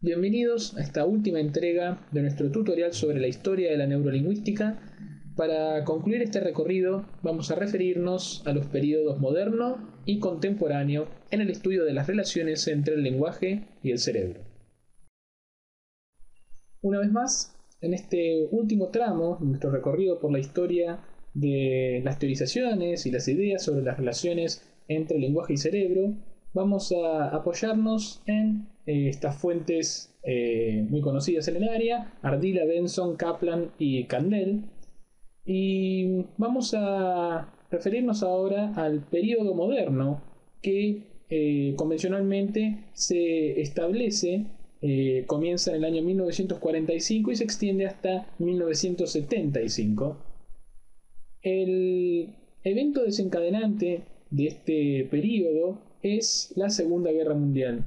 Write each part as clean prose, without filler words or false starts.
Bienvenidos a esta última entrega de nuestro tutorial sobre la historia de la neurolingüística. Para concluir este recorrido vamos a referirnos a los periodos moderno y contemporáneo en el estudio de las relaciones entre el lenguaje y el cerebro. Una vez más, en este último tramo de nuestro recorrido por la historia de las teorizaciones y las ideas sobre las relaciones entre lenguaje y cerebro, vamos a apoyarnos en estas fuentes muy conocidas en el área: Ardila, Benson, Kaplan y Kandel. Y vamos a referirnos ahora al periodo moderno que convencionalmente se establece, comienza en el año 1945 y se extiende hasta 1975. El evento desencadenante de este periodo es la Segunda Guerra Mundial,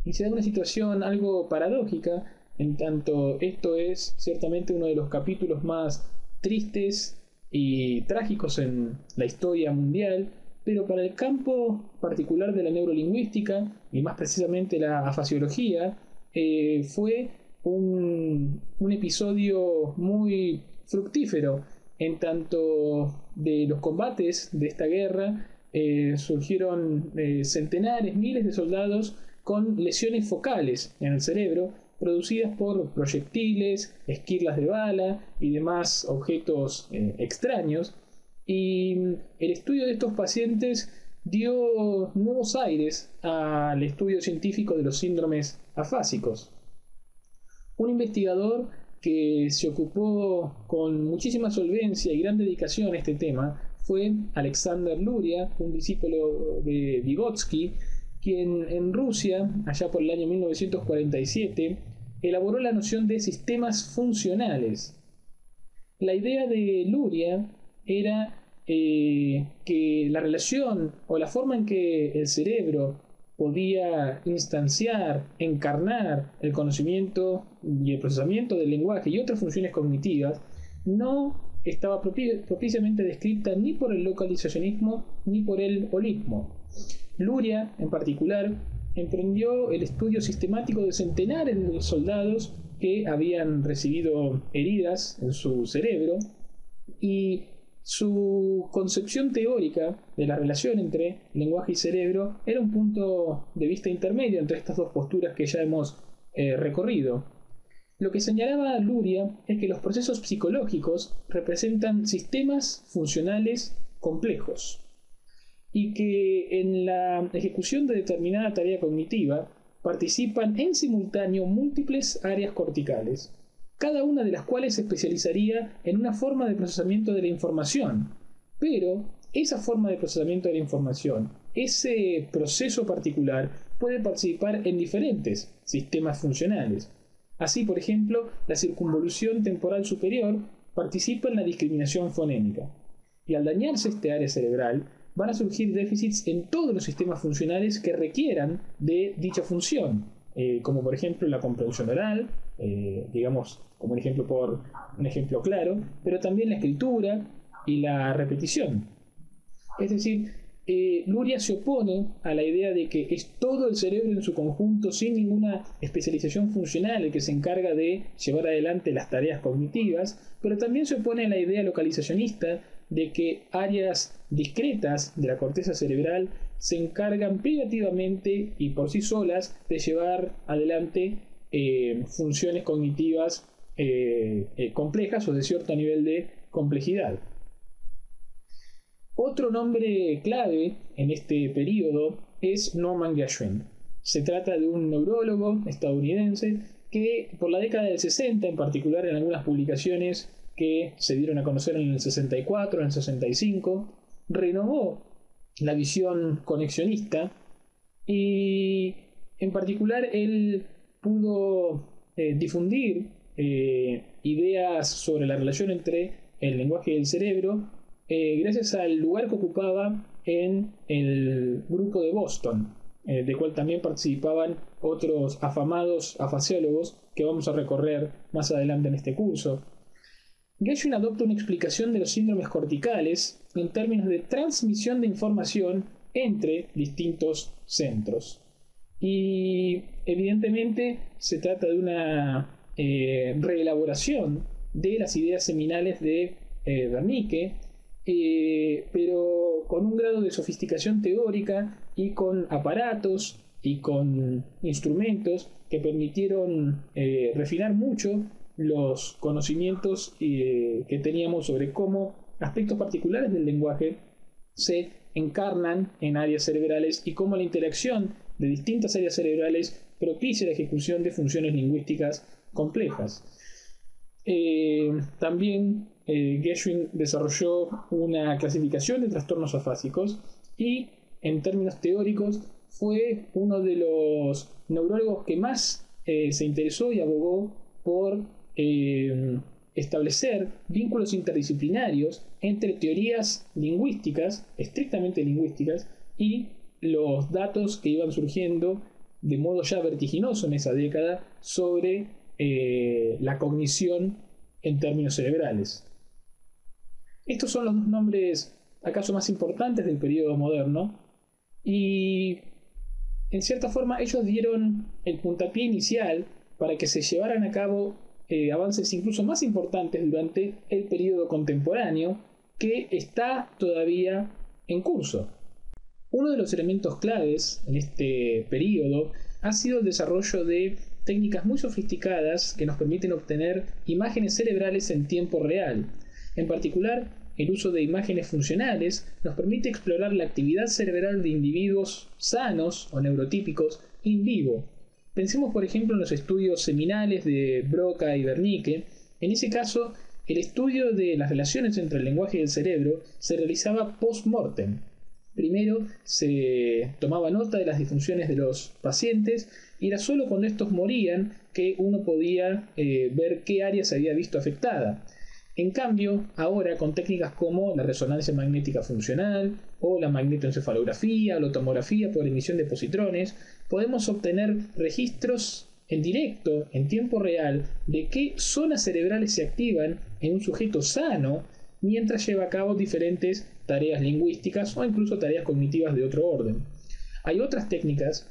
y se da una situación algo paradójica, en tanto esto es ciertamente uno de los capítulos más tristes y trágicos en la historia mundial, pero para el campo particular de la neurolingüística, y más precisamente la afasiología, fue un episodio muy fructífero, en tanto de los combates de esta guerra surgieron centenares, miles de soldados con lesiones focales en el cerebro producidas por proyectiles, esquirlas de bala y demás objetos extraños. Y el estudio de estos pacientes dio nuevos aires al estudio científico de los síndromes afásicos. Un investigador que se ocupó con muchísima solvencia y gran dedicación a este tema fue Alexander Luria, un discípulo de Vygotsky, quien en Rusia, allá por el año 1947, elaboró la noción de sistemas funcionales. La idea de Luria era que la relación o la forma en que el cerebro podía instanciar, encarnar el conocimiento y el procesamiento del lenguaje y otras funciones cognitivas no estaba propiciamente descrita ni por el localizacionismo ni por el holismo. Luria, en particular, emprendió el estudio sistemático de centenares de soldados que habían recibido heridas en su cerebro, y su concepción teórica de la relación entre lenguaje y cerebro era un punto de vista intermedio entre estas dos posturas que ya hemos recorrido. Lo que señalaba Luria es que los procesos psicológicos representan sistemas funcionales complejos, y que en la ejecución de determinada tarea cognitiva participan en simultáneo múltiples áreas corticales, cada una de las cuales se especializaría en una forma de procesamiento de la información. Pero esa forma de procesamiento de la información, ese proceso particular, puede participar en diferentes sistemas funcionales. Así, por ejemplo, la circunvolución temporal superior participa en la discriminación fonémica, y al dañarse este área cerebral, van a surgir déficits en todos los sistemas funcionales que requieran de dicha función, como por ejemplo la comprensión oral, digamos como un ejemplo claro, pero también la escritura y la repetición. Es decir, Luria se opone a la idea de que es todo el cerebro en su conjunto, sin ninguna especialización funcional, el que se encarga de llevar adelante las tareas cognitivas, pero también se opone a la idea localizacionista de que áreas discretas de la corteza cerebral se encargan privativamente y por sí solas de llevar adelante funciones cognitivas complejas o de cierto nivel de complejidad. Otro nombre clave en este periodo es Norman Geschwind. Se trata de un neurólogo estadounidense que por la década del 60, en particular en algunas publicaciones que se dieron a conocer en el 64, en el 65, renovó la visión conexionista, y en particular él pudo difundir ideas sobre la relación entre el lenguaje y el cerebro gracias al lugar que ocupaba en el grupo de Boston, del cual también participaban otros afamados afasiólogos que vamos a recorrer más adelante en este curso. Geschwind adopta una explicación de los síndromes corticales en términos de transmisión de información entre distintos centros. Y evidentemente se trata de una reelaboración de las ideas seminales de Wernicke, pero con un grado de sofisticación teórica y con aparatos y con instrumentos que permitieron refinar mucho los conocimientos que teníamos sobre cómo aspectos particulares del lenguaje se encarnan en áreas cerebrales y cómo la interacción de distintas áreas cerebrales propicia la ejecución de funciones lingüísticas complejas. También Geschwin desarrolló una clasificación de trastornos afásicos y, en términos teóricos, fue uno de los neurólogos que más se interesó y abogó por establecer vínculos interdisciplinarios entre teorías lingüísticas, estrictamente lingüísticas, y los datos que iban surgiendo de modo ya vertiginoso en esa década sobre la cognición en términos cerebrales. Estos son los dos nombres acaso más importantes del periodo moderno, y en cierta forma ellos dieron el puntapié inicial para que se llevaran a cabo avances incluso más importantes durante el periodo contemporáneo, que está todavía en curso. Uno de los elementos claves en este periodo ha sido el desarrollo de técnicas muy sofisticadas que nos permiten obtener imágenes cerebrales en tiempo real. En particular, el uso de imágenes funcionales nos permite explorar la actividad cerebral de individuos sanos o neurotípicos in vivo. Pensemos, por ejemplo, en los estudios seminales de Broca y Wernicke. En ese caso, el estudio de las relaciones entre el lenguaje y el cerebro se realizaba post-mortem. Primero se tomaba nota de las disfunciones de los pacientes y era solo cuando estos morían que uno podía ver qué área se había visto afectada. En cambio, ahora con técnicas como la resonancia magnética funcional o la magnetoencefalografía o la tomografía por emisión de positrones, podemos obtener registros en directo, en tiempo real, de qué zonas cerebrales se activan en un sujeto sano mientras lleva a cabo diferentes tareas lingüísticas o incluso tareas cognitivas de otro orden. Hay otras técnicas,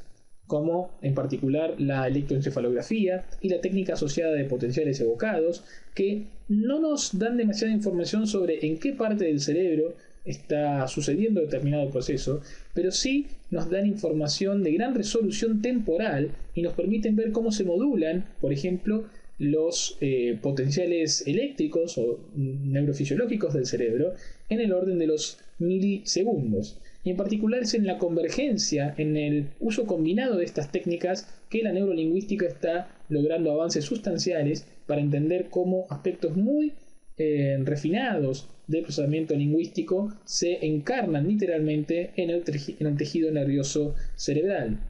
como en particular la electroencefalografía y la técnica asociada de potenciales evocados, que no nos dan demasiada información sobre en qué parte del cerebro está sucediendo determinado proceso, pero sí nos dan información de gran resolución temporal y nos permiten ver cómo se modulan, por ejemplo, los potenciales eléctricos o neurofisiológicos del cerebro en el orden de los milisegundos. Y en particular es en la convergencia, en el uso combinado de estas técnicas, que la neurolingüística está logrando avances sustanciales para entender cómo aspectos muy refinados del procesamiento lingüístico se encarnan literalmente en el tejido nervioso cerebral.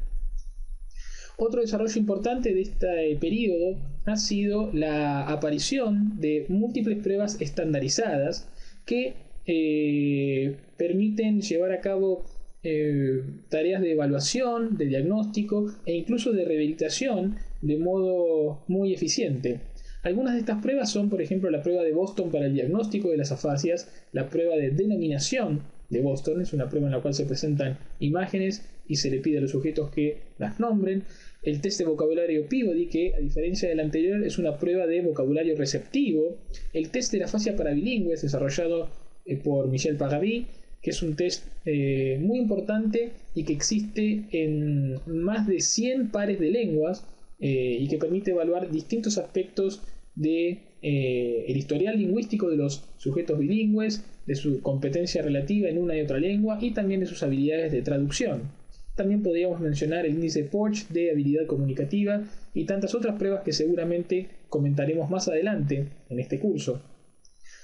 Otro desarrollo importante de este periodo ha sido la aparición de múltiples pruebas estandarizadas que permiten llevar a cabo tareas de evaluación, de diagnóstico e incluso de rehabilitación de modo muy eficiente. Algunas de estas pruebas son, por ejemplo, la prueba de Boston para el diagnóstico de las afasias, la prueba de denominación de Boston, es una prueba en la cual se presentan imágenes y se le pide a los sujetos que las nombren, el test de vocabulario Peabody, que a diferencia del anterior es una prueba de vocabulario receptivo, el test de la afasia para bilingües desarrollado por Michel Pagaby, que es un test muy importante y que existe en más de 100 pares de lenguas y que permite evaluar distintos aspectos de el historial lingüístico de los sujetos bilingües, de su competencia relativa en una y otra lengua y también de sus habilidades de traducción. También podríamos mencionar el índice Porch de habilidad comunicativa y tantas otras pruebas que seguramente comentaremos más adelante en este curso.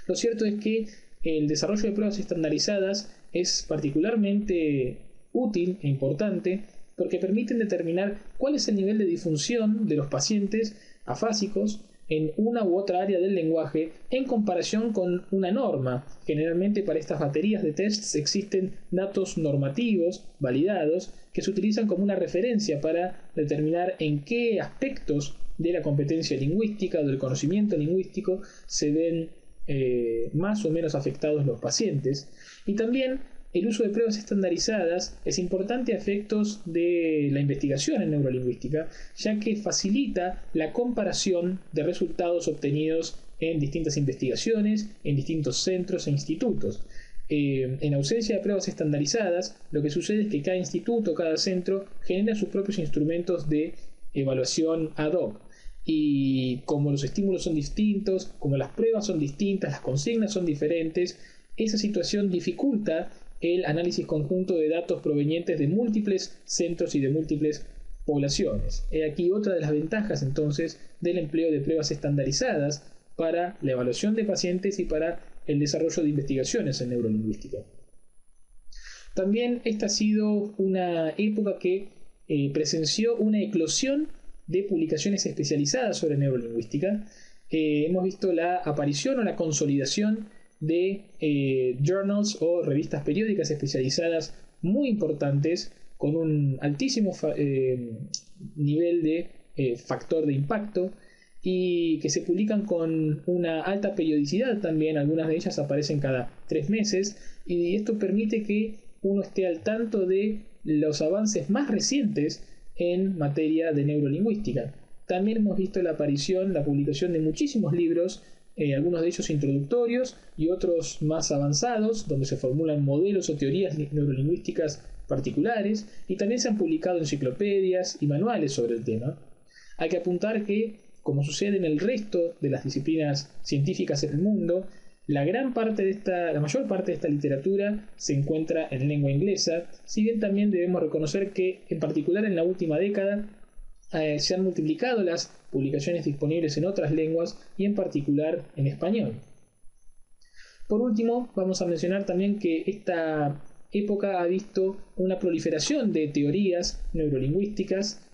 Lo cierto es que el desarrollo de pruebas estandarizadas es particularmente útil e importante porque permiten determinar cuál es el nivel de disfunción de los pacientes afásicos en una u otra área del lenguaje en comparación con una norma. Generalmente para estas baterías de tests existen datos normativos validados que se utilizan como una referencia para determinar en qué aspectos de la competencia lingüística o del conocimiento lingüístico se ven más o menos afectados los pacientes. Y también el uso de pruebas estandarizadas es importante a efectos de la investigación en neurolingüística, ya que facilita la comparación de resultados obtenidos en distintas investigaciones, en distintos centros e institutos. En ausencia de pruebas estandarizadas, lo que sucede es que cada instituto, cada centro, genera sus propios instrumentos de evaluación ad hoc. Y como los estímulos son distintos, como las pruebas son distintas, las consignas son diferentes, esa situación dificulta el análisis conjunto de datos provenientes de múltiples centros y de múltiples poblaciones. He aquí otra de las ventajas entonces del empleo de pruebas estandarizadas para la evaluación de pacientes y para el desarrollo de investigaciones en neurolingüística. También esta ha sido una época que presenció una eclosión de publicaciones especializadas sobre neurolingüística. Hemos visto la aparición o la consolidación de journals o revistas periódicas especializadas muy importantes con un altísimo nivel de factor de impacto y que se publican con una alta periodicidad también. Algunas de ellas aparecen cada 3 meses y esto permite que uno esté al tanto de los avances más recientes en materia de neurolingüística. También hemos visto la aparición, la publicación de muchísimos libros, algunos de ellos introductorios y otros más avanzados, donde se formulan modelos o teorías neurolingüísticas particulares, y también se han publicado enciclopedias y manuales sobre el tema. Hay que apuntar que, como sucede en el resto de las disciplinas científicas en el mundo, la mayor parte de esta literatura se encuentra en lengua inglesa, si bien también debemos reconocer que, en particular en la última década, se han multiplicado las publicaciones disponibles en otras lenguas y en particular en español. Por último, vamos a mencionar también que esta época ha visto una proliferación de teorías neurolingüísticas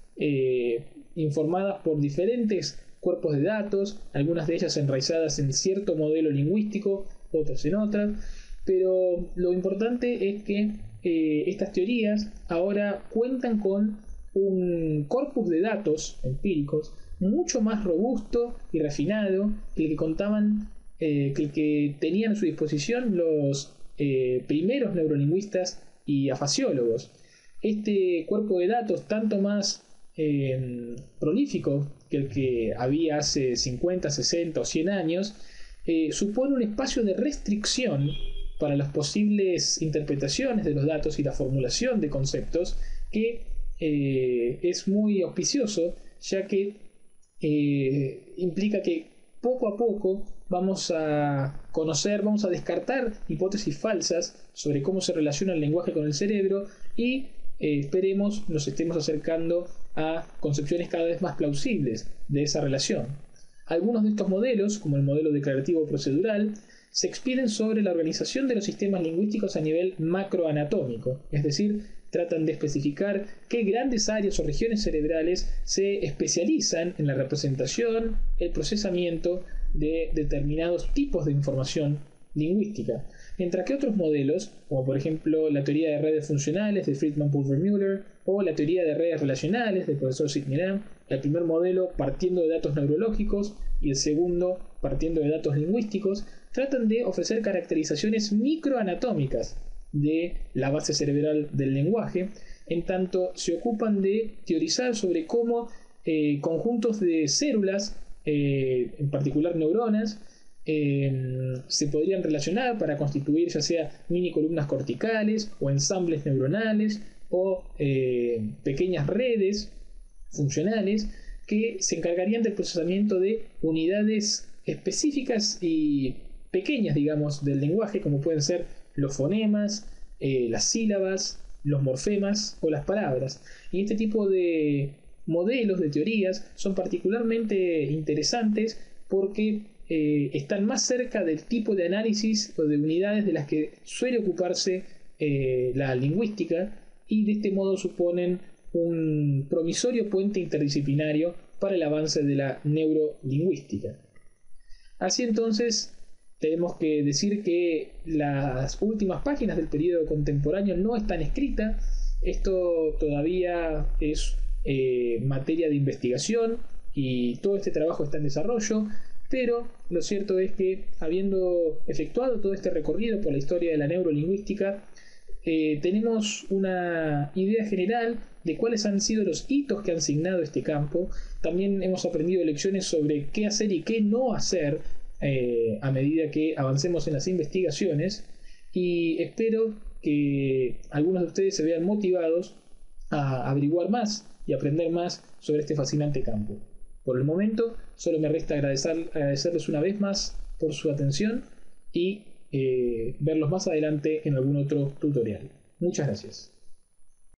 informadas por diferentes cuerpos de datos, algunas de ellas enraizadas en cierto modelo lingüístico, otras en otras, pero lo importante es que estas teorías ahora cuentan con un corpus de datos empíricos mucho más robusto y refinado que el que tenían a su disposición los primeros neurolingüistas y afasiólogos. Este cuerpo de datos, tanto más prolífico que el que había hace 50, 60 o 100 años, supone un espacio de restricción para las posibles interpretaciones de los datos y la formulación de conceptos que es muy auspicioso, ya que implica que poco a poco vamos a descartar hipótesis falsas sobre cómo se relaciona el lenguaje con el cerebro y esperemos nos estemos acercando a concepciones cada vez más plausibles de esa relación. Algunos de estos modelos, como el modelo declarativo procedural, se expiden sobre la organización de los sistemas lingüísticos a nivel macroanatómico, es decir, tratan de especificar qué grandes áreas o regiones cerebrales se especializan en la representación, el procesamiento de determinados tipos de información lingüística, mientras que otros modelos, como por ejemplo la teoría de redes funcionales de Friedman Pulver Müller o la teoría de redes relacionales del profesor Sidney Lamb, el primer modelo partiendo de datos neurológicos y el segundo partiendo de datos lingüísticos, tratan de ofrecer caracterizaciones microanatómicas de la base cerebral del lenguaje, en tanto se ocupan de teorizar sobre cómo conjuntos de células, en particular neuronas, se podrían relacionar para constituir ya sea mini columnas corticales o ensambles neuronales o pequeñas redes funcionales que se encargarían del procesamiento de unidades específicas y pequeñas, digamos, del lenguaje, como pueden ser los fonemas, las sílabas, los morfemas o las palabras. Y este tipo de modelos, de teorías, son particularmente interesantes porque están más cerca del tipo de análisis o de unidades de las que suele ocuparse la lingüística, y de este modo suponen un promisorio puente interdisciplinario para el avance de la neurolingüística. Así entonces, tenemos que decir que las últimas páginas del periodo contemporáneo no están escritas. Esto todavía es materia de investigación y todo este trabajo está en desarrollo, pero lo cierto es que, habiendo efectuado todo este recorrido por la historia de la neurolingüística, tenemos una idea general de cuáles han sido los hitos que han signado este campo. También hemos aprendido lecciones sobre qué hacer y qué no hacer a medida que avancemos en las investigaciones, y espero que algunos de ustedes se vean motivados a averiguar más y aprender más sobre este fascinante campo. Por el momento, solo me resta agradecerles una vez más por su atención y verlos más adelante en algún otro tutorial. Muchas gracias.